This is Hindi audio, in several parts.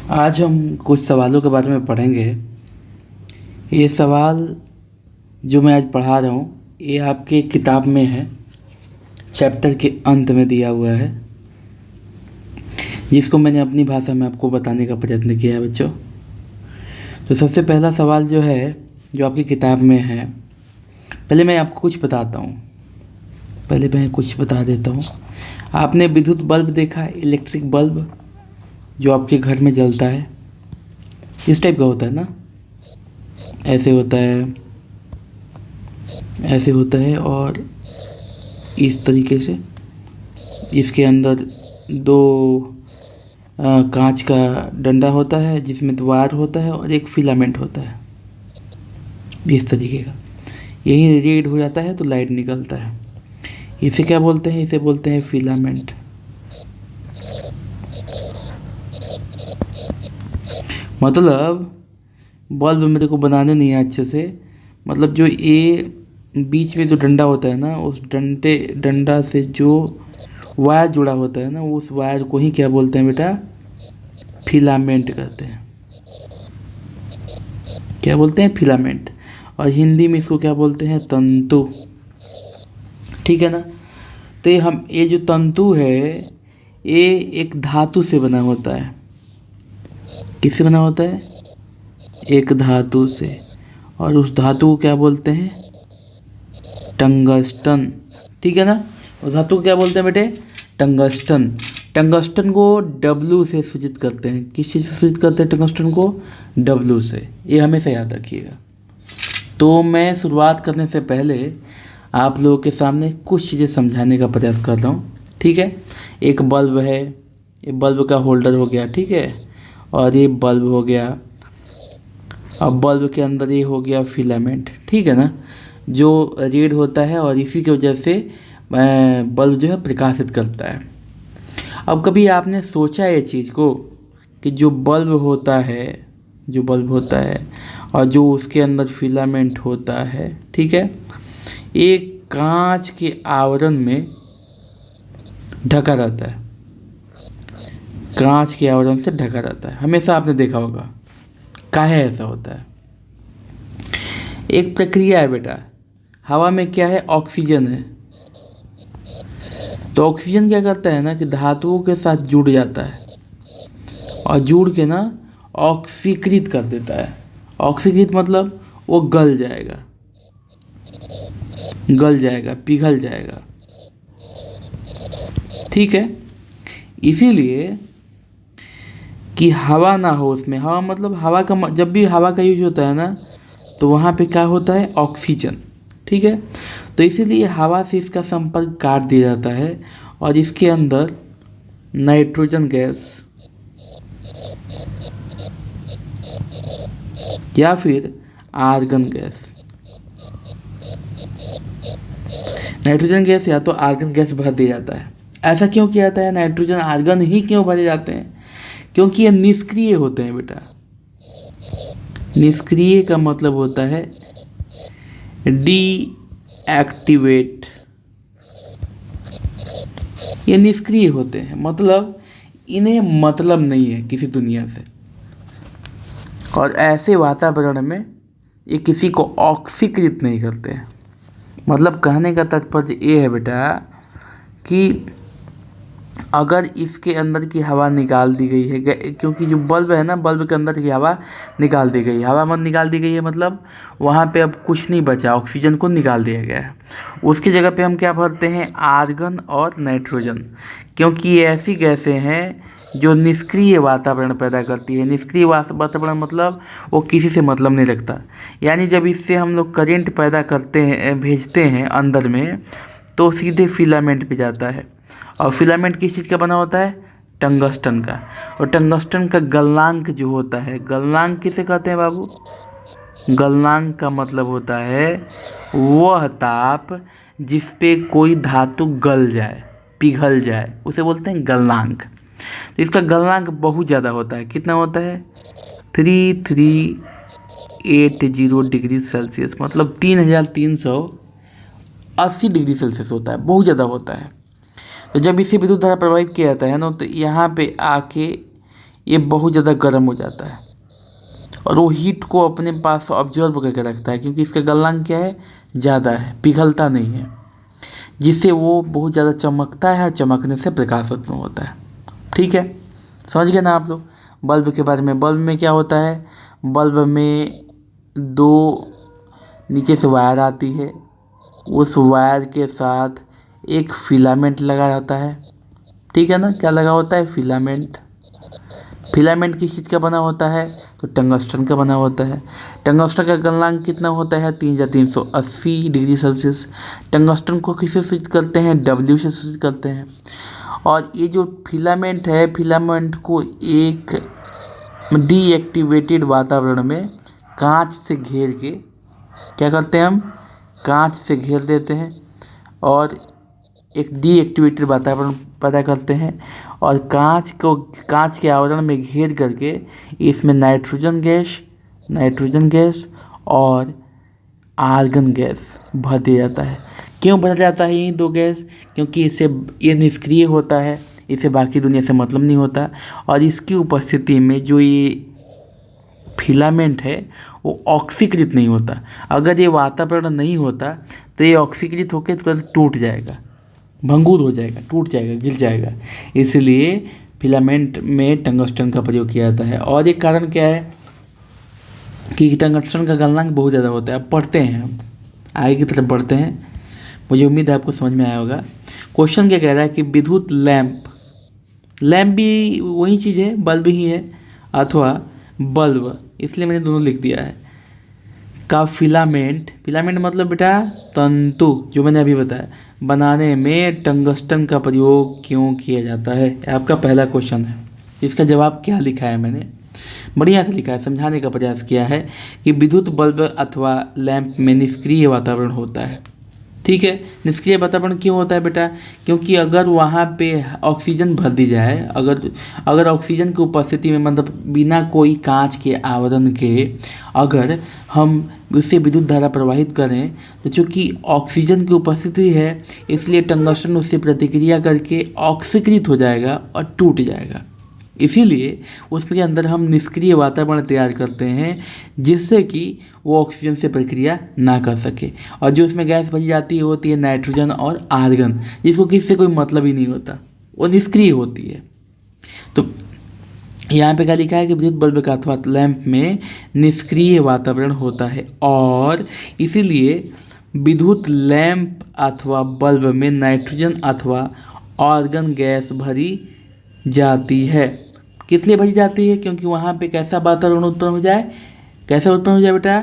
आज हम कुछ सवालों के बारे में पढ़ेंगे। ये सवाल जो मैं आज पढ़ा रहा हूँ ये आपके किताब में है, चैप्टर के अंत में दिया हुआ है, जिसको मैंने अपनी भाषा में आपको बताने का प्रयत्न किया है बच्चों। तो सबसे पहला सवाल जो है, जो आपकी किताब में है, पहले मैं आपको कुछ बताता हूँ। पहले मैं कुछ बता देता हूँ। आपने विद्युत बल्ब देखा है, इलेक्ट्रिक बल्ब जो आपके घर में जलता है, इस टाइप का होता है ना, ऐसे होता है, ऐसे होता है और इस तरीके से। इसके अंदर दो कांच का डंडा होता है जिसमें दो वायर होता है और एक फिलामेंट होता है इस तरीके का। यही रीड हो जाता है तो लाइट निकलता है। इसे क्या बोलते हैं? इसे बोलते हैं फिलामेंट। मतलब बल्ब मेरे को बनाने नहीं है अच्छे से। मतलब जो ये बीच में जो डंडा होता है ना, उस डंडा से जो वायर जुड़ा होता है ना, उस वायर को ही क्या बोलते हैं बेटा? फिलामेंट कहते हैं। क्या बोलते हैं? फिलामेंट। और हिंदी में इसको क्या बोलते हैं? तंतु। ठीक है ना। तो ये जो तंतु है ये एक धातु से बना होता है। किससे बना होता है? एक धातु से। और उस धातु को क्या बोलते हैं? टंगस्टन। ठीक है ना। उस धातु को क्या बोलते हैं बेटे? टंगस्टन। टंगस्टन को डब्लू से सूचित करते हैं। किस चीज़ से सूचित करते हैं टंगस्टन को? डब्लू से। ये हमेशा याद रखिएगा। तो मैं शुरुआत करने से पहले आप लोगों के सामने कुछ चीज़ें समझाने का प्रयास कर रहा हूँ। ठीक है। एक बल्ब है, ये बल्ब का होल्डर हो गया, ठीक है। और ये बल्ब हो गया। अब बल्ब के अंदर ये हो गया फिलामेंट, ठीक है ना, जो रीड होता है और इसी की वजह से बल्ब जो है प्रकाशित करता है। अब कभी आपने सोचा ये चीज़ को कि जो बल्ब होता है, जो बल्ब होता है और जो उसके अंदर फिलामेंट होता है, ठीक है, एक कांच के आवरण में ढका रहता है। कांच के आवरण से ढका रहता है। हमेशा आपने देखा होगा। काहे ऐसा होता है? एक प्रक्रिया है बेटा। हवा में क्या है? ऑक्सीजन है। तो ऑक्सीजन क्या करता है ना कि धातुओं के साथ जुड़ जाता है और जुड़ के ना ऑक्सीकृत कर देता है। ऑक्सीकृत मतलब वो गल जाएगा, गल जाएगा, पिघल जाएगा। ठीक है। इसीलिए कि हवा ना हो उसमें। हवा मतलब हवा का, जब भी हवा का यूज होता है ना तो वहाँ पे क्या होता है? ऑक्सीजन। ठीक है। तो इसीलिए हवा से इसका संपर्क काट दिया जाता है और इसके अंदर नाइट्रोजन गैस या फिर आर्गन गैस, नाइट्रोजन गैस या तो आर्गन गैस भर दिया जाता है। ऐसा क्यों किया जाता है? नाइट्रोजन आर्गन ही क्यों भरे जाते हैं? क्योंकि ये निष्क्रिय होते हैं बेटा। निष्क्रिय का मतलब होता है डीएक्टिवेट। ये निष्क्रिय होते हैं, मतलब इन्हें मतलब नहीं है किसी दुनिया से। और ऐसे वातावरण में ये किसी को ऑक्सीकृत नहीं करते हैं। मतलब कहने का तात्पर्य ये है बेटा कि अगर इसके अंदर की हवा निकाल दी गई है, क्योंकि जो बल्ब है ना, बल्ब के अंदर की हवा निकाल दी गई, हवा मत निकाल दी गई है, मतलब वहाँ पे अब कुछ नहीं बचा, ऑक्सीजन को निकाल दिया गया है। उसकी जगह पे हम क्या भरते हैं? आर्गन और नाइट्रोजन। क्योंकि ये ऐसी गैसें हैं जो निष्क्रिय वातावरण पैदा करती है। निष्क्रिय वातावरण मतलब वो किसी से मतलब नहीं रखता। यानी जब इससे हम लोग करंट पैदा करते हैं, भेजते हैं अंदर में, तो सीधे फिलामेंट पे जाता है। और फिलामेंट किस चीज़ का बना होता है? टंगस्टन का। और टंगस्टन का गलनांक जो होता है, गलनांक किसे कहते हैं बाबू? गलनांक का मतलब होता है वह ताप जिस पे कोई धातु गल जाए, पिघल जाए, उसे बोलते हैं गलनांक। तो इसका गलनांक बहुत ज़्यादा होता है। कितना होता है? 3380 डिग्री सेल्सियस, मतलब 3380 डिग्री सेल्सियस होता है। बहुत ज़्यादा होता है। तो जब इसे विद्युत धारा प्रवाहित किया जाता है ना, तो यहाँ पे आके ये बहुत ज़्यादा गर्म हो जाता है और वो हीट को अपने पास ऑब्जर्व करके रखता है, क्योंकि इसका गलनांक क्या है, ज़्यादा है, पिघलता नहीं है, जिससे वो बहुत ज़्यादा चमकता है और चमकने से प्रकाश उत्पन्न होता है। ठीक है, समझ गए ना आप लोग बल्ब के बारे में। बल्ब में क्या होता है, बल्ब में दो नीचे से वायर आती है, उस वायर के साथ एक फिलामेंट लगा रहता है। ठीक है ना, क्या लगा होता है, फिलामेंट। फिलामेंट किस चीज़ का बना होता है, तो टंगस्टन का बना होता है। टंगस्टन का गलनांक कितना होता है, 3380 डिग्री सेल्सियस। टंगस्टन को किससे सूचित करते हैं, W से सूचित करते हैं। और ये जो फिलामेंट है, फिलामेंट को एक डीएक्टिवेटेड वातावरण में कांच से घेर के क्या करते हैं, हम कांच से घेर देते हैं और एक डीएक्टिवेटेड वातावरण पैदा करते हैं और कांच के आवरण में घेर करके इसमें नाइट्रोजन गैस और आर्गन गैस भर दिया जाता है। क्यों भरा जाता है ये दो गैस, क्योंकि ये निष्क्रिय होता है, इसे बाकी दुनिया से मतलब नहीं होता और इसकी उपस्थिति में जो ये फिलामेंट है वो ऑक्सीकृत नहीं होता। अगर ये वातावरण नहीं होता तो ये ऑक्सीकृत होकर तुरंत टूट जाएगा, भंगुर हो जाएगा, टूट जाएगा, गिर जाएगा। इसलिए फिलामेंट में टंगस्टन का प्रयोग किया जाता है। और एक कारण क्या है कि टंगस्टन का गलनांक बहुत ज़्यादा होता है। अब पढ़ते हैं, हम आगे की तरफ बढ़ते हैं, मुझे उम्मीद है आपको समझ में आया होगा। क्वेश्चन क्या कह रहा है कि विद्युत लैंप भी वही चीज़ है, बल्ब ही है अथवा बल्ब, इसलिए मैंने दोनों लिख दिया है, का फिलामेंट मतलब बेटा तंतु, जो मैंने अभी बताया, बनाने में टंगस्टन का प्रयोग क्यों किया जाता है, आपका पहला क्वेश्चन है। इसका जवाब क्या लिखा है, मैंने बढ़िया से लिखा है, समझाने का प्रयास किया है कि विद्युत बल्ब अथवा लैंप में निष्क्रिय वातावरण होता है। ठीक है, निष्क्रिय वातावरण क्यों होता है बेटा, क्योंकि अगर वहाँ पे ऑक्सीजन भर दी जाए, अगर ऑक्सीजन की उपस्थिति में, मतलब बिना कोई कांच के आवरण के अगर हम उससे विद्युत धारा प्रवाहित करें, तो चूँकि ऑक्सीजन की उपस्थिति है इसलिए टंगस्टन उससे प्रतिक्रिया करके ऑक्सीकृत हो जाएगा और टूट जाएगा। इसीलिए उसके अंदर हम निष्क्रिय वातावरण तैयार करते हैं जिससे कि वो ऑक्सीजन से प्रक्रिया ना कर सके। और जो उसमें गैस भरी जाती है होती है नाइट्रोजन और आर्गन, जिसको किससे कोई मतलब ही नहीं होता, वो निष्क्रिय होती है। तो यहाँ पे क्या लिखा है कि विद्युत बल्ब का अथवा लैंप में निष्क्रिय वातावरण होता है और इसीलिए विद्युत लैंप अथवा बल्ब में नाइट्रोजन अथवा आर्गन गैस भरी जाती है। किस लिए भरी जाती है, क्योंकि वहाँ पे कैसा वातावरण उत्पन्न हो जाए, कैसा उत्पन्न हो जाए बेटा,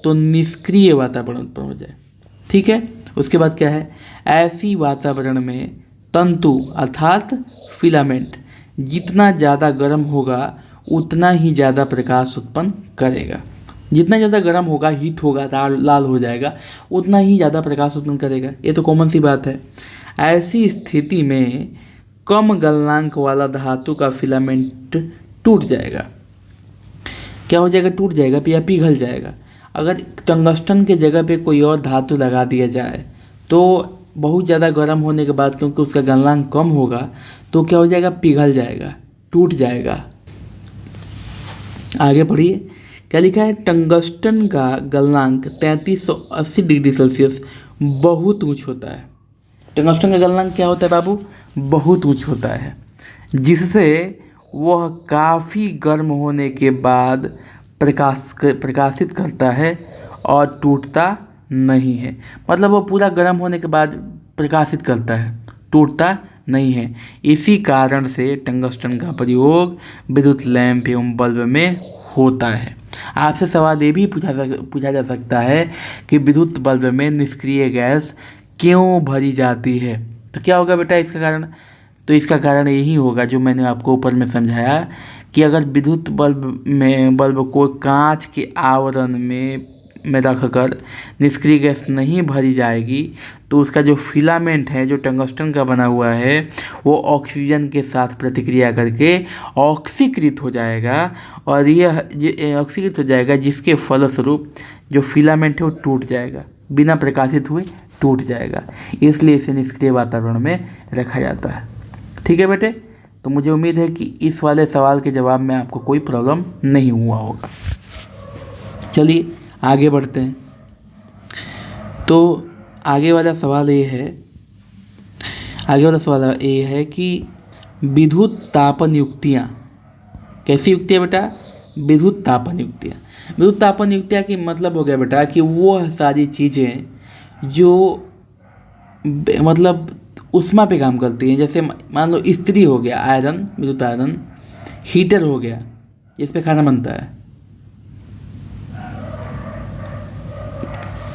तो निष्क्रिय वातावरण उत्पन्न हो जाए। ठीक है, उसके बाद क्या है, ऐसी वातावरण में तंतु अर्थात फिलामेंट जितना ज़्यादा गर्म होगा उतना ही ज़्यादा प्रकाश उत्पन्न करेगा। जितना ज़्यादा गर्म होगा, हीट होगा, लाल हो जाएगा, उतना ही ज़्यादा प्रकाश उत्पन्न करेगा। ये तो कॉमन सी बात है। ऐसी स्थिति में कम गलनांक वाला धातु का फिलामेंट टूट जाएगा। क्या हो जाएगा, टूट जाएगा या पिघल जाएगा। अगर टंगस्टन के जगह पे कोई और धातु लगा दिया जाए तो बहुत ज़्यादा गर्म होने के बाद, क्योंकि उसका गलनांक कम होगा, तो क्या हो जाएगा, पिघल जाएगा, टूट जाएगा। आगे पढ़िए, क्या लिखा है, टंगस्टन का गलनांक 3380 डिग्री सेल्सियस बहुत उच्च होता है। टंगस्टन का गलनांक क्या होता है बाबू, बहुत उच्च होता है, जिससे वह काफ़ी गर्म होने के बाद प्रकाशित करता है और टूटता नहीं है। मतलब वो पूरा गर्म होने के बाद प्रकाशित करता है, टूटता नहीं है। इसी कारण से टंगस्टन का प्रयोग विद्युत लैंप एवं बल्ब में होता है। आपसे सवाल ये भी पूछा जा सकता है कि विद्युत बल्ब में निष्क्रिय गैस क्यों भरी जाती है, तो क्या होगा बेटा इसका कारण, तो इसका कारण यही होगा जो मैंने आपको ऊपर में समझाया कि अगर विद्युत बल्ब को कांच के आवरण में रखकर निष्क्रिय गैस नहीं भरी जाएगी तो उसका जो फिलामेंट है, जो टंगस्टन का बना हुआ है, वो ऑक्सीजन के साथ प्रतिक्रिया करके ऑक्सीकृत हो जाएगा और यह ऑक्सीकृत हो जाएगा, जिसके फलस्वरूप जो फिलामेंट है वो टूट जाएगा, बिना प्रकाशित हुए टूट जाएगा। इसलिए इसे निष्क्रिय वातावरण में रखा जाता है। ठीक है बेटे, तो मुझे उम्मीद है कि इस वाले सवाल के जवाब में आपको कोई प्रॉब्लम नहीं हुआ होगा। चलिए आगे बढ़ते हैं। तो आगे वाला सवाल ये है कि विद्युत तापन युक्तियाँ, कैसी युक्तियाँ बेटा? विद्युत तापन युक्तियाँ। विद्युत तापन युक्तियाँ की मतलब हो गया बेटा कि वो सारी चीज़ें जो मतलब ऊष्मा पे काम करती हैं। जैसे मान लो इस्त्री हो गया, आयरन, विद्युत आयरन, हीटर हो गया जिस पे खाना बनता है,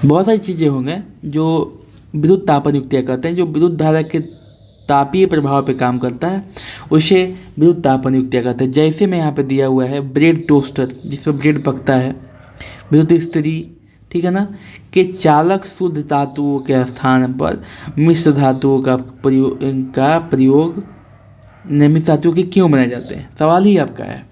बहुत सारी चीज़ें होंगे जो विद्युत तापन युक्तियाँ करते हैं, जो विद्युत धारा के तापीय प्रभाव पे काम करता है, उसे विद्युत तापन युक्तियाँ कहते हैं। जैसे मैं यहाँ पे दिया हुआ है ब्रेड टोस्टर, जिसमें ब्रेड पकता है, विद्युत इस्त्री, ठीक है ना, के चालक शुद्ध धातुओं के स्थान पर मिश्र धातुओं का प्रयोग मिश्र धातुओं के क्यों बनाए जाते हैं? सवाल ही आपका है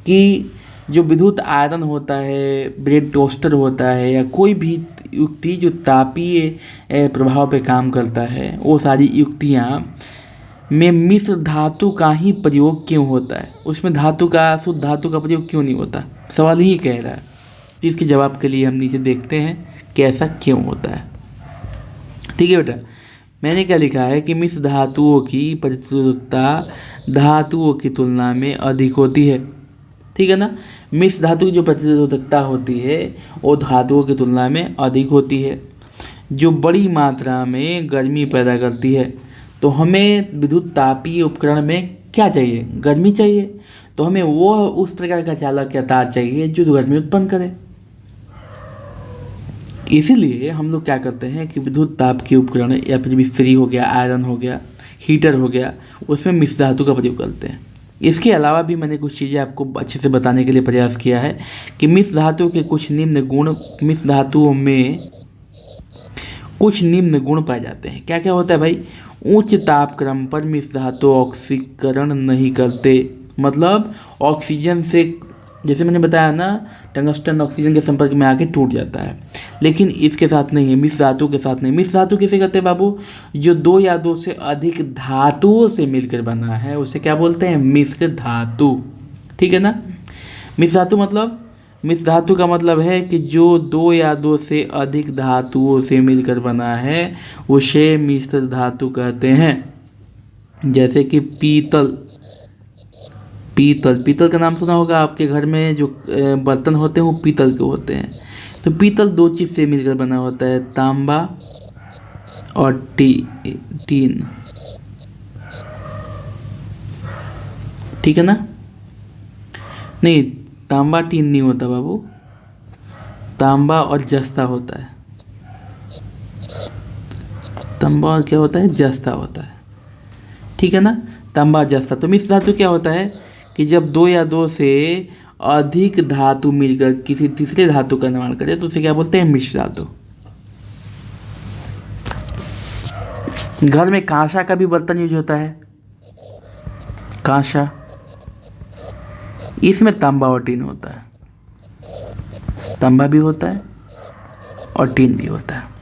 कि जो विद्युत आयरन होता है, ब्रेड टोस्टर होता है, या कोई भी युक्ति जो तापीय प्रभाव पे काम करता है, वो सारी युक्तियाँ में मिश्र धातु का ही प्रयोग क्यों होता है? उसमें धातु का, शुद्ध धातु का प्रयोग क्यों नहीं होता? सवाल ही कह रहा है। जिसके जवाब के लिए हम नीचे देखते हैं कि ऐसा क्यों होता है। ठीक है बेटा, मैंने क्या लिखा है कि मिश्र धातुओं की प्रतिरोधकता धातुओं की तुलना में अधिक होती है। ठीक है ना, मिश्र धातु की जो प्रतिरोधकता होती है वो धातुओं की तुलना में अधिक होती है, जो बड़ी मात्रा में गर्मी पैदा करती है। तो हमें विद्युत तापीय उपकरण में क्या चाहिए? गर्मी चाहिए। तो हमें वो उस प्रकार का चालक या तार चाहिए जो गर्मी उत्पन्न करे। इसीलिए हम लोग क्या करते हैं कि विद्युत ताप के उपकरण या फिर इस्त्री हो गया, आयरन हो गया, हीटर हो गया, उसमें मिश्र धातु का प्रयोग करते हैं। इसके अलावा भी मैंने कुछ चीज़ें आपको अच्छे से बताने के लिए प्रयास किया है कि मिश्र धातु के कुछ निम्न गुण, मिश्र धातुओं में कुछ निम्न गुण पाए जाते हैं। क्या क्या होता है भाई? उच्च तापक्रम पर मिश्र धातु ऑक्सीकरण नहीं करते, मतलब ऑक्सीजन से, जैसे मैंने बताया ना, टंगस्टन ऑक्सीजन के संपर्क में आके टूट जाता है, लेकिन इसके साथ नहीं है, मिश्र धातु के साथ नहीं। मिश्र धातु किसे कहते हैं बाबू? जो दो या दो से अधिक धातुओं से मिलकर बना है उसे क्या बोलते हैं? मिश्र धातु। ठीक है ना, मिश्र धातु मतलब, मिश्र धातु का मतलब है कि जो दो या दो से अधिक धातुओं से मिलकर बना है उसे मिश्र धातु कहते हैं। जैसे कि पीतल, पीतल का नाम सुना होगा, आपके घर में जो बर्तन होते हैं वो पीतल के होते हैं। तो पीतल दो चीज़ से मिलकर बना होता है, तांबा और टीन। ठीक है ना? नहीं, तांबा टीन नहीं होता बाबू, तांबा और जस्ता होता है। तांबा और क्या होता है? जस्ता होता है। ठीक है ना, तांबा जस्ता। तो मिश्र धातु क्या होता है कि जब दो या दो से अधिक धातु मिलकर किसी तीसरे धातु का निर्माण करे तो उसे क्या बोलते हैं? मिश्र धातु। घर में कांसा का भी बर्तन यूज होता है, कांसा, इसमें तांबा और टीन होता है, तांबा भी होता है और टीन भी होता है।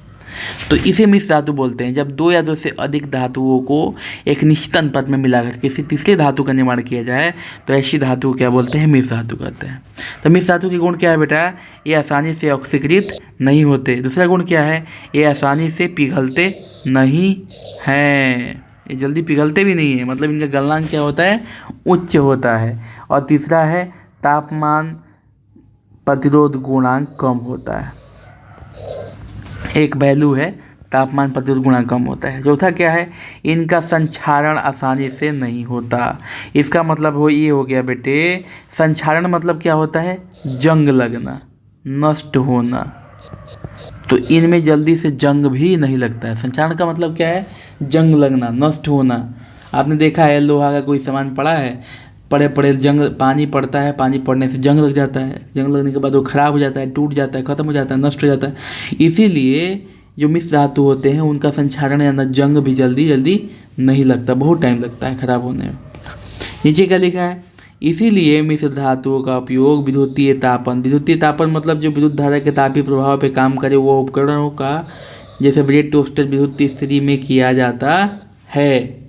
तो इसे मिश्र धातु बोलते हैं। जब दो या दो से अधिक धातुओं को एक निश्चित अनुपात में मिलाकर किसी तीसरे धातु का निर्माण किया जाए तो ऐसी धातु को क्या बोलते हैं? मिश्र धातु कहते हैं। तो मिश्र धातु के गुण क्या है बेटा? ये आसानी से ऑक्सीकृत नहीं होते। दूसरा गुण क्या है? ये आसानी से पिघलते नहीं हैं, ये जल्दी पिघलते भी नहीं है, मतलब इनका गलनांक क्या होता है? उच्च होता है। और तीसरा है तापमान प्रतिरोध गुणांक कम होता है, एक वैल्यू है, तापमान प्रतिरोध गुणांक कम होता है। चौथा क्या है? इनका संक्षारण आसानी से नहीं होता। इसका मतलब ये हो गया बेटे, संक्षारण मतलब क्या होता है? जंग लगना, नष्ट होना। तो इनमें जल्दी से जंग भी नहीं लगता है। संक्षारण का मतलब क्या है? जंग लगना, नष्ट होना। आपने देखा है लोहा का कोई सामान पड़ा है, पड़े जंग, पानी पड़ता है, पानी पड़ने से जंग लग जाता है, जंग लगने के बाद वो खराब हो जाता है, टूट जाता है, ख़त्म हो जाता है, नष्ट हो जाता है। इसीलिए जो मिश्र धातु होते हैं उनका संक्षारण या जंग भी जल्दी नहीं लगता, बहुत टाइम लगता है खराब होने में। नीचे क्या लिखा है? इसीलिए मिश्र धातुओं का उपयोग विद्युतीय तापन मतलब जो विद्युत धारा के तापीय प्रभाव पे काम करे वो उपकरणों का, जैसे ब्रेड टोस्टर, विद्युत इस्त्री में किया जाता है।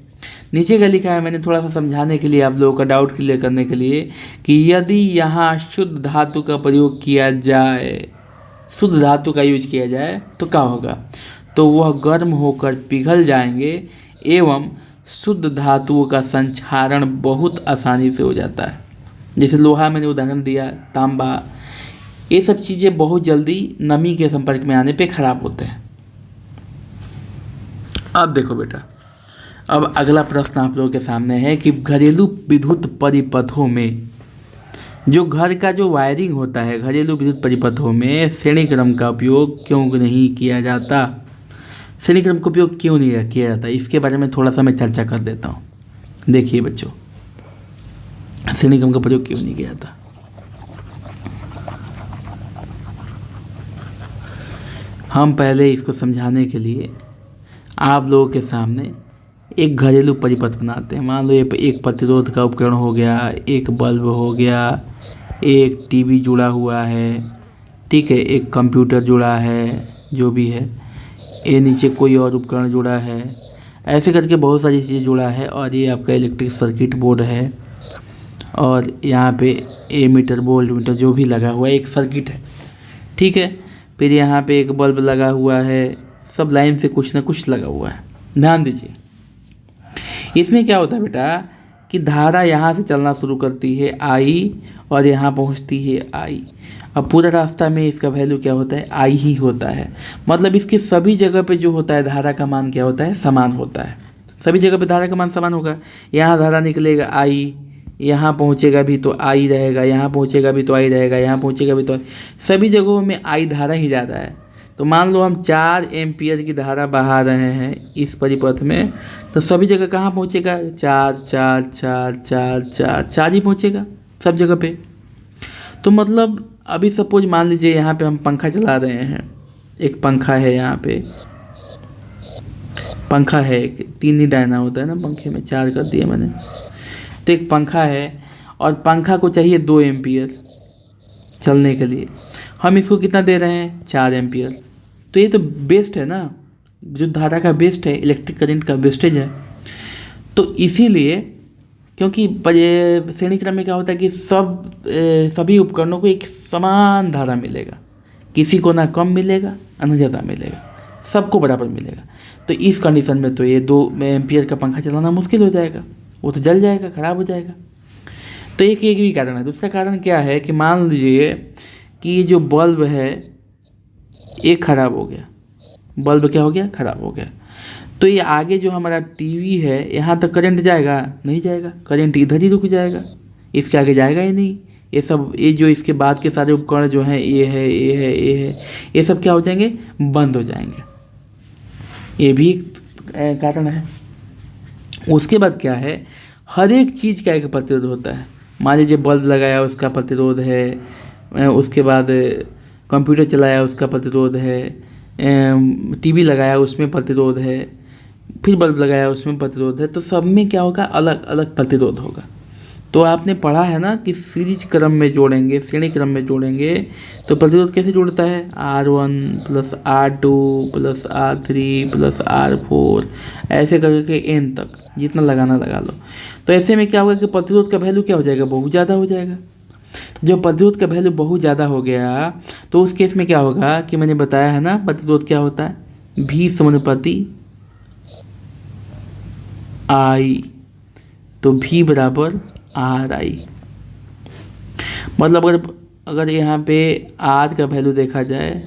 नीचे का लिखा है मैंने थोड़ा सा समझाने के लिए, आप लोगों का डाउट क्लियर करने के लिए, कि यदि यहाँ शुद्ध धातु का प्रयोग किया जाए, शुद्ध धातु का यूज किया जाए तो क्या होगा, तो वह गर्म होकर पिघल जाएंगे एवं शुद्ध धातुओं का संक्षारण बहुत आसानी से हो जाता है। जैसे लोहा मैंने उदाहरण दिया, तांबा, ये सब चीज़ें बहुत जल्दी नमी के संपर्क में आने पे खराब होते हैं। अब देखो बेटा, अब अगला प्रश्न आप लोगों के सामने है कि घरेलू विद्युत परिपथों में, जो घर का जो वायरिंग होता है घरेलू विद्युत परिपथों में श्रेणी क्रम का उपयोग क्यों नहीं किया जाता। श्रेणी क्रम का उपयोग क्यों नहीं किया जाता, इसके बारे में थोड़ा सा मैं चर्चा कर देता हूँ। देखिए बच्चों, श्रेणी क्रम का प्रयोग क्यों नहीं किया जाता। हम पहले इसको समझाने के लिए आप लोगों के सामने एक घरेलू परिपथ बनाते हैं। मान लो ये एक प्रतिरोध का उपकरण हो गया, एक बल्ब हो गया, एक टीवी जुड़ा हुआ है, ठीक है, एक कंप्यूटर जुड़ा है, जो भी है, ये नीचे कोई और उपकरण जुड़ा है, ऐसे करके बहुत सारी चीज़ें जुड़ा है। और ये आपका इलेक्ट्रिक सर्किट बोर्ड है, और यहाँ पे एमीटर वोल्ट मीटर जो भी लगा हुआ है एक सर्किट है, ठीक है। फिर यहाँ पे एक बल्ब लगा हुआ है, सब लाइन से कुछ ना कुछ लगा हुआ है। ध्यान दीजिए, इसमें क्या होता है बेटा कि धारा यहाँ से चलना शुरू करती है आई, और यहाँ पहुँचती है आई। अब पूरा रास्ता में इसका वैल्यू क्या होता है, आई ही होता है। मतलब इसके सभी जगह पे जो होता है धारा का मान क्या होता है, समान होता है। सभी जगह पे धारा का मान समान होगा। यहाँ धारा निकलेगा आई, यहाँ पहुँचेगा भी तो आई रहेगा, यहाँ पहुँचेगा भी तो आई रहेगा, यहाँ पहुँचेगा भी तो आई। सभी जगहों में आई धारा ही ज़्यादा है। तो मान लो हम 4 एम्पियर की धारा बहा रहे हैं इस परिपथ में, तो सभी जगह कहाँ पहुँचेगा, 4 4 4 4 4 4 ही पहुँचेगा सब जगह पे। तो मतलब अभी सपोज मान लीजिए यहाँ पे हम पंखा चला रहे हैं, एक पंखा है, यहाँ पे पंखा है, एक 3 ही डायना होता है ना पंखे में, 4 कर दिया मैंने। तो एक पंखा है और पंखा को चाहिए 2 एम्पियर चलने के लिए, हम इसको कितना दे रहे हैं, 4 एम्पियर। तो ये तो बेस्ट है ना, जो धारा का बेस्ट है, इलेक्ट्रिक करंट का बेस्टेज है। तो इसीलिए, क्योंकि श्रेणी क्रम में क्या होता है कि सभी उपकरणों को एक समान धारा मिलेगा, किसी को ना कम मिलेगा ना ज़्यादा मिलेगा, सबको बराबर मिलेगा। तो इस कंडीशन में तो ये 2 एम्पियर का पंखा चलाना मुश्किल हो जाएगा, वो तो जल जाएगा, ख़राब हो जाएगा। तो एक भी कारण है। दूसरा कारण क्या है कि मान लीजिए कि जो बल्ब है एक ख़राब हो गया, बल्ब क्या हो गया, ख़राब हो गया। तो ये आगे जो हमारा टीवी है, यहाँ तक करंट जाएगा, नहीं जाएगा, करंट इधर ही रुक जाएगा, इसके आगे जाएगा ही नहीं। ये सब, ये जो इसके बाद के सारे उपकरण जो हैं, ये है, ये है, ये है, ये सब क्या हो जाएंगे, बंद हो जाएंगे। ये भी एक कारण है। उसके बाद क्या है, हर एक चीज़ का एक प्रतिरोध होता है। मान लीजिए बल्ब लगाया उसका प्रतिरोध है, उसके बाद कंप्यूटर चलाया उसका प्रतिरोध है, टीवी लगाया उसमें प्रतिरोध है, फिर बल्ब लगाया उसमें प्रतिरोध है। तो सब में क्या होगा, अलग अलग प्रतिरोध होगा। तो आपने पढ़ा है ना कि सीरीज क्रम में जोड़ेंगे, श्रेणी क्रम में जोड़ेंगे तो प्रतिरोध कैसे जुड़ता है, R1 + R2 + R3 + R4, ऐसे करके n तक जितना लगाना लगा लो। तो ऐसे में क्या होगा कि प्रतिरोध का वैल्यू क्या हो जाएगा, बहुत ज़्यादा हो जाएगा। तो जब प्रतिरोध का वैल्यू बहुत ज़्यादा हो गया तो उस केस में क्या होगा कि मैंने बताया है ना, प्रतिरोध क्या होता है, V समानुपाती I, तो V बराबर RI। मतलब अगर यहाँ पे R का वैल्यू देखा जाए,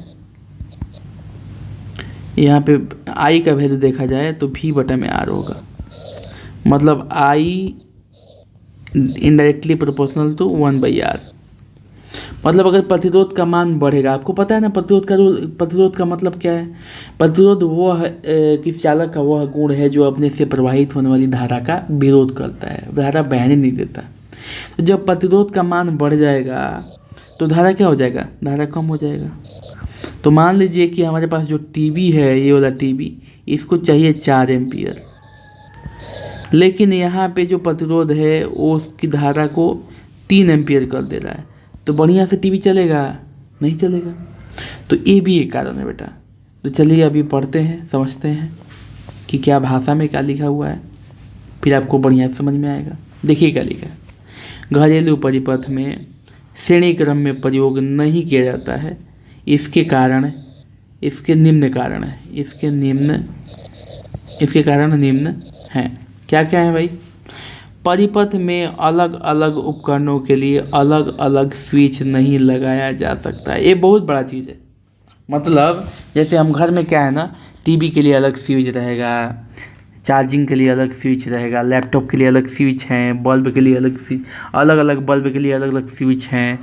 यहाँ पे I का वैल्यू देखा जाए तो V/R होगा। मतलब I indirectly proportional to 1/R। मतलब अगर प्रतिरोध का मान बढ़ेगा, आपको पता है ना प्रतिरोध का मतलब क्या है, प्रतिरोध वो है किसी चालक का वह गुण है जो अपने से प्रवाहित होने वाली धारा का विरोध करता है, धारा बहने नहीं देता। तो जब प्रतिरोध का मान बढ़ जाएगा तो धारा क्या हो जाएगा, धारा कम हो जाएगा। तो मान लीजिए कि हमारे पास जो टीवी है, ये वाला टीवी, इसको चाहिए 4 एम्पियर, लेकिन यहाँ पे जो प्रतिरोध है वो उसकी धारा को 3 एम्पियर कर दे रहा है। तो बढ़िया से टीवी चलेगा, नहीं चलेगा। तो ये भी एक कारण है बेटा। तो चलिए अभी पढ़ते हैं, समझते हैं कि क्या भाषा में क्या लिखा हुआ है। फिर आपको बढ़िया समझ में आएगा। देखिए क्या लिखा है, घरेलू परिपथ में श्रेणी क्रम में प्रयोग नहीं किया जाता है, इसके कारण इसके निम्न कारण है, इसके कारण निम्न हैं। क्या क्या है भाई? परिपथ में अलग अलग उपकरणों के लिए अलग अलग स्विच नहीं लगाया जा सकता है। ये बहुत बड़ा चीज़ है। मतलब जैसे हम घर में क्या है ना, टीवी के लिए अलग स्विच रहेगा, चार्जिंग के लिए अलग स्विच रहेगा, लैपटॉप के लिए अलग स्विच हैं, बल्ब के लिए अलग स्विच, अलग अलग बल्ब के लिए अलग अलग स्विच हैं।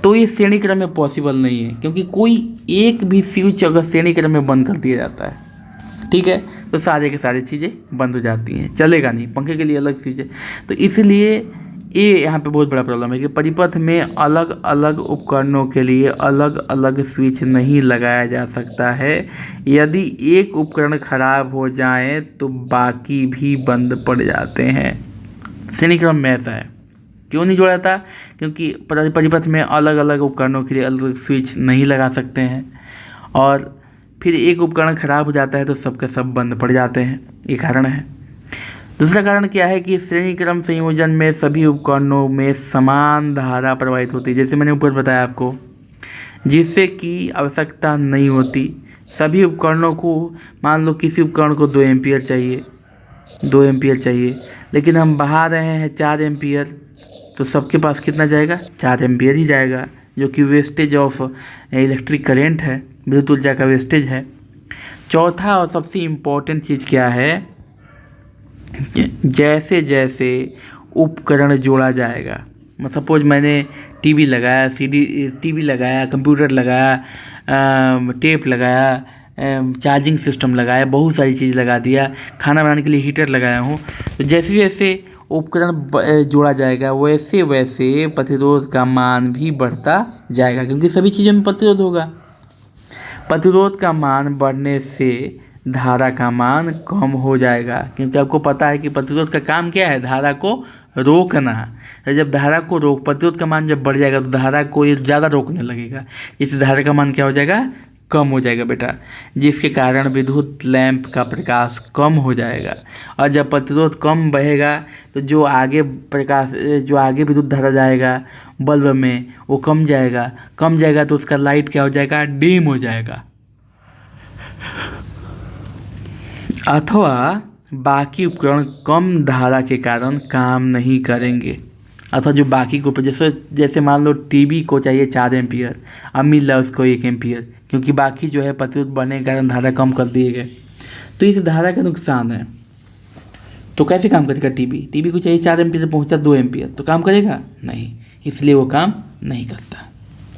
तो ये श्रेणी क्रम में पॉसिबल नहीं है, क्योंकि कोई एक भी स्विच अगर श्रेणी क्रम में बंद कर दिया जाता है, ठीक है, तो सारे के सारी चीज़ें बंद हो जाती हैं, चलेगा नहीं। पंखे के लिए अलग स्विच है, तो इसलिए ये यहाँ पे बहुत बड़ा प्रॉब्लम है कि परिपथ में अलग अलग उपकरणों के लिए अलग अलग स्विच नहीं लगाया जा सकता है। यदि एक उपकरण खराब हो जाए तो बाकी भी बंद पड़ जाते हैं। श्रेणी क्रम में ऐसा है। क्यों नहीं जोड़ा था? क्योंकि परिपथ में अलग अलग उपकरणों के लिए अलग अलग स्विच नहीं लगा सकते हैं, और फिर एक उपकरण खराब हो जाता है तो सबके सब बंद पड़ जाते हैं। ये कारण है। दूसरा कारण क्या है कि श्रेणी क्रम संयोजन में सभी उपकरणों में समान धारा प्रवाहित होती है, जैसे मैंने ऊपर बताया आपको, जिससे कि आवश्यकता नहीं होती। सभी उपकरणों को, मान लो किसी उपकरण को 2 एम्पियर चाहिए, 2 एम्पियर चाहिए, लेकिन हम बहा रहे हैं 4 एम्पियर, तो सबके पास कितना जाएगा? 4 एम्पियर ही जाएगा, जो कि वेस्टेज ऑफ इलेक्ट्रिक करेंट है, विद्युत ऊर्जा का वेस्टेज है। चौथा और सबसे इम्पोर्टेंट चीज़ क्या है, जैसे जैसे उपकरण जोड़ा जाएगा, सपोज मैंने टीवी लगाया, टीवी लगाया, कंप्यूटर लगाया, टेप लगाया, चार्जिंग सिस्टम लगाया, बहुत सारी चीज़ लगा दिया, खाना बनाने के लिए हीटर लगाया हूँ, तो जैसे जैसे उपकरण जोड़ा जाएगा वैसे वैसे प्रतिरोध का मान भी बढ़ता जाएगा, क्योंकि सभी चीज़ों में प्रतिरोध होगा। प्रतिरोध का मान बढ़ने से धारा का मान कम हो जाएगा, क्योंकि आपको पता है कि प्रतिरोध का काम क्या है? धारा को रोकना। तो जब धारा को प्रतिरोध का मान जब बढ़ जाएगा तो धारा को ये ज़्यादा रोकने लगेगा, इससे धारा का मान क्या हो जाएगा? कम हो जाएगा बेटा, जिसके कारण विद्युत लैंप का प्रकाश कम हो जाएगा। और जब प्रतिरोध कम बहेगा तो जो आगे विद्युत धारा जाएगा बल्ब में वो कम जाएगा तो उसका लाइट क्या हो जाएगा? डिम हो जाएगा, अथवा बाकी उपकरण कम धारा के कारण काम नहीं करेंगे। अथवा जो बाकी को, जैसे मान लो टीवी को चाहिए 4 एम्पियर, अब मिल रहा है उसको 1 एम्पियर, क्योंकि बाकी जो है प्रतिरोध बढ़ने के कारण धारा कम कर दिए गए, तो इस धारा का नुकसान है। तो कैसे काम करेगा टीवी को चाहिए 4 एम्पियर, पहुँचा 2 एम्पियर, तो काम करेगा नहीं, इसलिए वो काम नहीं करता।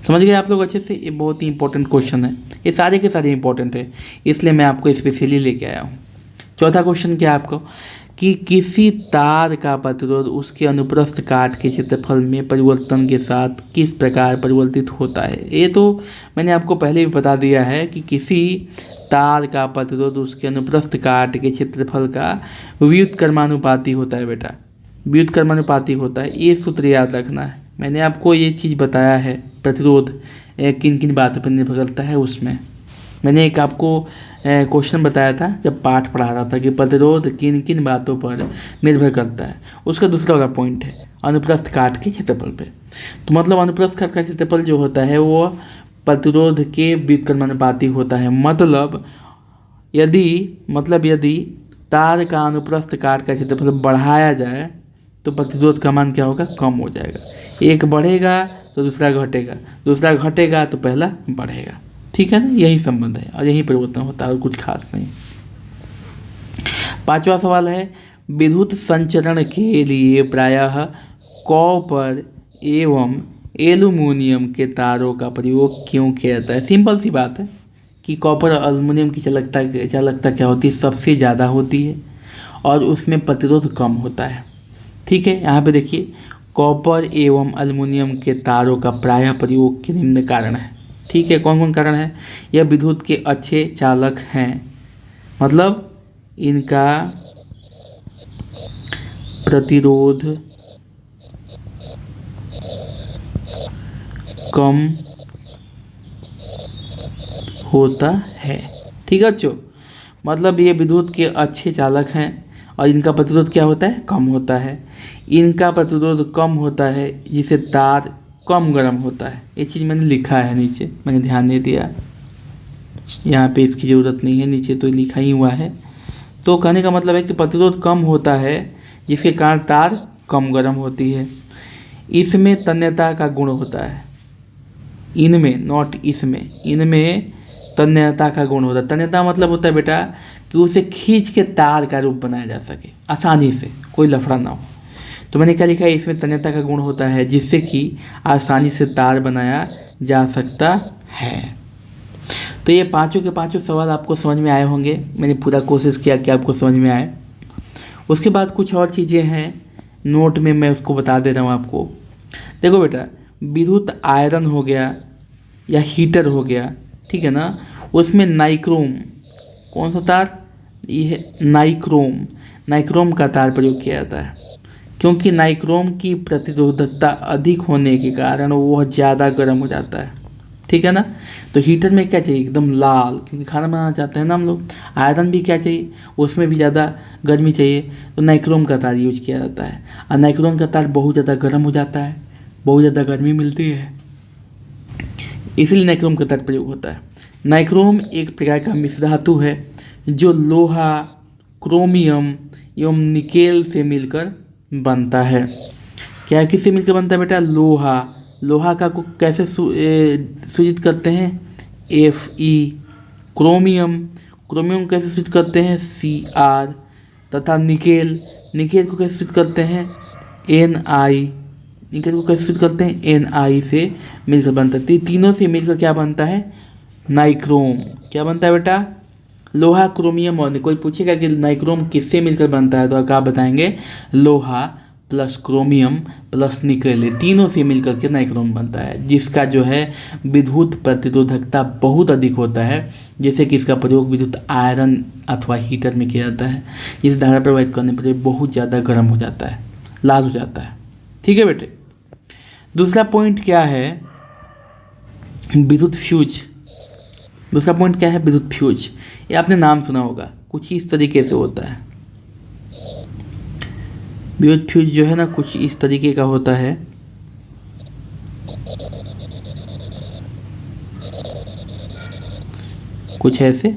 समझ गए आप लोग अच्छे से? ये बहुत ही इंपॉर्टेंट क्वेश्चन है, ये सारे के सारे इंपॉर्टेंट है, इसलिए मैं आपको स्पेशली लेके आया हूँ। चौथा क्वेश्चन क्या है आपको, कि किसी तार का प्रतिरोध उसके अनुप्रस्थ काट के क्षेत्रफल में परिवर्तन के साथ किस प्रकार परिवर्तित होता है। ये तो मैंने आपको पहले भी बता दिया है कि किसी तार का प्रतिरोध उसके अनुप्रस्थ काट के क्षेत्रफल का व्युत्क्रमानुपाती होता है बेटा, व्युत्क्रमानुपाती होता है। ये सूत्र याद रखना है। मैंने आपको ये चीज़ बताया है, प्रतिरोध किन किन बातों पर निर्भर करता है। उसमें मैंने एक आपको क्वेश्चन बताया था जब पाठ पढ़ा रहा था कि प्रतिरोध किन किन बातों पर निर्भर करता है। उसका दूसरा वाला पॉइंट है अनुप्रस्थ काट के क्षेत्रफल पे। तो मतलब अनुप्रस्थ काट का क्षेत्रफल जो होता है वो प्रतिरोध के व्युत्क्रमानुपाती होता है। मतलब यदि तार का अनुप्रस्थ काट का क्षेत्रफल बढ़ाया जाए तो प्रतिरोध का मान क्या होगा? कम हो जाएगा। एक बढ़ेगा तो दूसरा घटेगा, दूसरा घटेगा तो पहला बढ़ेगा। ठीक है ना, यही संबंध है और यही परिवर्तन होता है और कुछ खास नहीं। पांचवा सवाल है, विद्युत संचरण के लिए प्रायः कॉपर एवं एल्युमिनियम के तारों का प्रयोग क्यों किया जाता है? सिंपल सी बात है कि कॉपर और एल्युमिनियम की चालकता क्या होती है? सबसे ज़्यादा होती है और उसमें प्रतिरोध कम होता है। ठीक है, यहाँ पे देखिए, कॉपर एवं एल्युमिनियम के तारों का प्रायः प्रयोग के निम्न कारण है। ठीक है, कौन कौन कारण है? यह विद्युत के अच्छे चालक हैं, मतलब इनका प्रतिरोध कम होता है। ठीक है बच्चों, मतलब ये विद्युत के अच्छे चालक हैं और इनका प्रतिरोध क्या होता है, कम होता है। इनका प्रतिरोध कम होता है जिससे तार कम गर्म होता है। ये चीज़ मैंने लिखा है नीचे, मैंने ध्यान नहीं दिया, यहाँ पे इसकी ज़रूरत नहीं है, नीचे तो लिखा ही हुआ है। तो कहने का मतलब है कि प्रतिरोध कम होता है जिसके कारण तार कम गर्म होती है। इसमें तन्यता का गुण होता है, इनमें, नॉट इसमें, इनमें तन्यता का गुण होता है। तन्यता मतलब होता है बेटा कि उसे खींच के तार का रूप बनाया जा सके आसानी से, कोई लफड़ा ना हो। तो मैंने क्या लिखा है, इसमें तन्यता का गुण होता है जिससे कि आसानी से तार बनाया जा सकता है। तो ये पांचों के पांचों सवाल आपको समझ में आए होंगे। मैंने पूरा कोशिश किया कि आपको समझ में आए। उसके बाद कुछ और चीज़ें हैं नोट में, मैं उसको बता दे रहा हूँ आपको। देखो बेटा, विद्युत आयरन हो गया या हीटर हो गया, ठीक है ना, उसमें नाइक्रोम, कौन सा तार, ये नाइक्रोम, नाइक्रोम का तार प्रयोग किया जाता है क्योंकि नाइक्रोम की प्रतिरोधकता अधिक होने के कारण वह ज़्यादा गर्म हो जाता है, ठीक है ना। तो हीटर में क्या चाहिए, एकदम लाल, क्योंकि खाना बनाना चाहते हैं ना हम लोग। आयरन भी क्या चाहिए, उसमें भी ज़्यादा गर्मी चाहिए, तो नाइक्रोम का तार यूज किया जाता है। और नाइक्रोम का तार बहुत ज़्यादा गर्म हो जाता है, बहुत ज़्यादा गर्मी मिलती है, इसलिए नाइक्रोम का तार प्रयोग होता है। नाइक्रोम एक प्रकार का मिश्र धातु है जो लोहा, क्रोमियम एवं निकेल से मिलकर बनता है। क्या किससे मिलकर बनता है बेटा, लोहा, लोहा का को कैसे सूचित करते हैं, Fe। क्रोमियम, क्रोमियम कैसे सूचित करते हैं, Cr। तथा निकेल, निकेल को कैसे सूचित करते हैं, Ni। निकेल को कैसे सूचित करते हैं, Ni से मिलकर बनता है। तीनों से मिलकर क्या बनता है, नाइक्रोम। क्या बनता है बेटा, लोहा, क्रोमियम और निकेल। कोई पूछेगा कि नाइक्रोम किससे मिलकर बनता है, तो आप बताएंगे लोहा प्लस क्रोमियम प्लस निकेल, तीनों से मिलकर के नाइक्रोम बनता है, जिसका जो है विद्युत प्रतिरोधकता बहुत अधिक होता है, जैसे कि इसका प्रयोग विद्युत आयरन अथवा हीटर में किया जाता है, जिस धारा प्रवाहित करने पर बहुत ज़्यादा गर्म हो जाता है, लाल हो जाता है। ठीक है बेटे। दूसरा पॉइंट क्या है, विद्युत फ्यूज। दूसरा पॉइंट क्या है, विद्युत फ्यूज। ये आपने नाम सुना होगा, कुछ इस तरीके से होता है। विद्युत फ्यूज जो है ना, कुछ इस तरीके का होता है। कुछ ऐसे,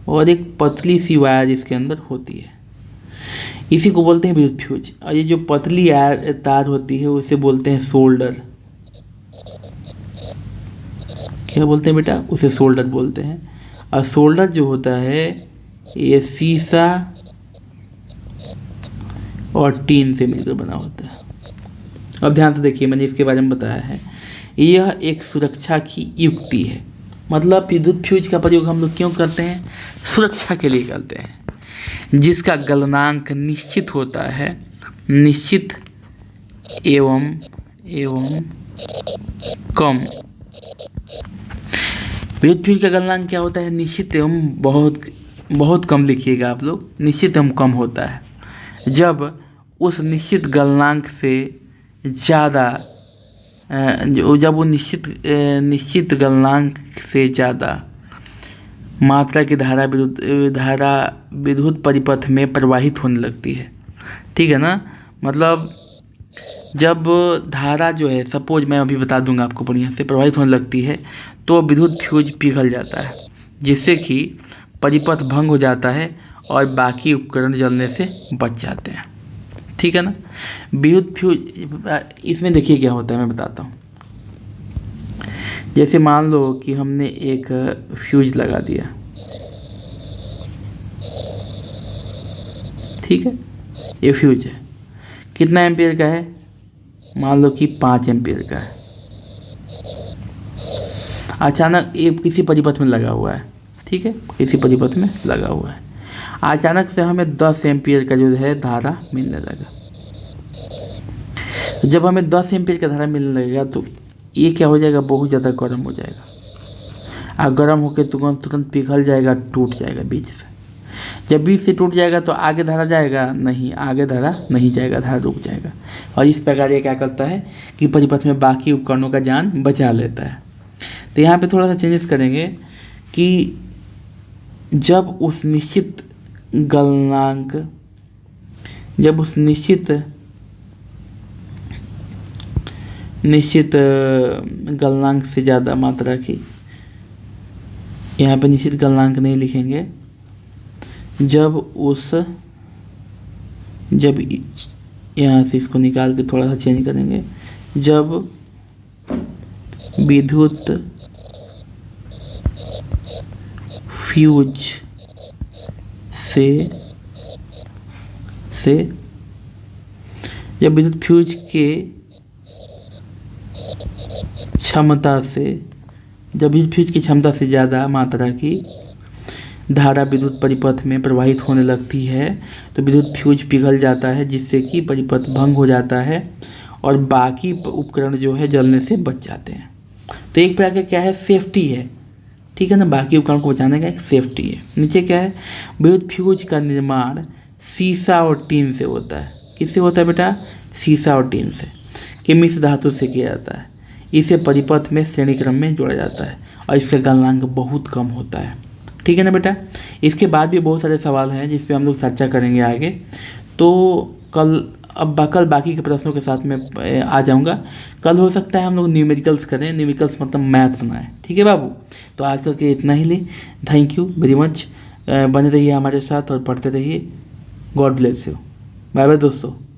और एक पतली सी वायर इसके अंदर होती है, इसी को बोलते हैं विद्युत फ्यूज। और ये जो पतली तार होती है उसे बोलते हैं सोल्डर। क्या बोलते हैं बेटा, उसे सोल्डर बोलते हैं। और सोल्डर जो होता है ये शीशा और टीन से मिलकर बना होता है। अब ध्यान से देखिए, मैंने इसके बारे में बताया है, यह एक सुरक्षा की युक्ति है। मतलब विद्युत फ्यूज का प्रयोग हम लोग क्यों करते हैं, सुरक्षा के लिए करते हैं, जिसका गलनांक निश्चित होता है, निश्चित एवं कम। विद्युत फ्यूज का गलनांक क्या होता है, निश्चित एवं बहुत कम लिखिएगा आप लोग, निश्चित एवं कम होता है। जब उस निश्चित गलनांक से ज़्यादा, जब वो निश्चित गलनांक से ज़्यादा मात्रा की धारा विद्युत परिपथ में प्रवाहित होने लगती है, ठीक है ना। मतलब जब धारा जो है, सपोज मैं अभी बता दूंगा आपको बढ़िया से, प्रवाहित होने लगती है तो विद्युत फ्यूज पिघल जाता है, जिससे कि परिपथ भंग हो जाता है और बाकी उपकरण जलने से बच जाते हैं, ठीक है ना। विद्युत फ्यूज इसमें देखिए क्या होता है, मैं बताता हूँ। जैसे मान लो कि हमने एक फ्यूज लगा दिया, ठीक है, ये फ्यूज है, कितना एम्पियर का है, मान लो कि 5 एम्पियर का है। अचानक ये किसी परिपथ में लगा हुआ है, ठीक है, किसी परिपथ में लगा हुआ है, अचानक से हमें 10 एम्पियर का जो है धारा मिलने लगा। तो जब हमें 10 एम्पियर का धारा मिलने लगेगा तो ये क्या हो जाएगा, बहुत ज़्यादा गर्म हो जाएगा, और गर्म होकर तुरंत पिघल जाएगा, टूट जाएगा बीच से। जब बीच से टूट जाएगा तो आगे धारा जाएगा नहीं, आगे धारा नहीं जाएगा, धारा रुक जाएगा। और इस प्रकार ये क्या करता है कि परिपथ में बाकी उपकरणों का जान बचा लेता है। तो यहाँ पे थोड़ा सा चेंजेस करेंगे कि जब उस निश्चित गलनांक जब उस निश्चित गलनांक से ज़्यादा मात्रा की, यहाँ पे निश्चित गलनांक नहीं लिखेंगे, जब यहाँ से इसको निकाल के थोड़ा सा चेंज करेंगे, जब विद्युत फ्यूज जब विद्युत फ्यूज के क्षमता से ज़्यादा मात्रा की धारा विद्युत परिपथ में प्रवाहित होने लगती है तो विद्युत फ्यूज पिघल जाता है, जिससे कि परिपथ भंग हो जाता है और बाकी उपकरण जो है जलने से बच जाते हैं। तो एक प्रकार का क्या है, सेफ्टी है, ठीक है ना, बाकी उपकरण को बचाने का एक सेफ्टी है। नीचे क्या है, विद्युत फ्यूज का निर्माण सीसा और टीन से होता है। किससे होता है बेटा, सीसा और टीन से, कि मिश्र धातु से किया जाता है। इसे परिपथ में श्रेणी क्रम में जोड़ा जाता है और इसका गलनांक बहुत कम होता है, ठीक है ना बेटा। इसके बाद भी बहुत सारे सवाल हैं जिस पे हम लोग चर्चा करेंगे आगे। तो कल बाकी के प्रश्नों के साथ में आ जाऊंगा। कल हो सकता है हम लोग न्यूमेरिकल्स करें, न्यूमेरिकल्स मतलब मैथ बनाएं, ठीक है बाबू। तो आज तक के इतना ही ले, थैंक यू वेरी मच। बने रहिए हमारे साथ और पढ़ते रहिए। God bless you. Bye bye दोस्तों।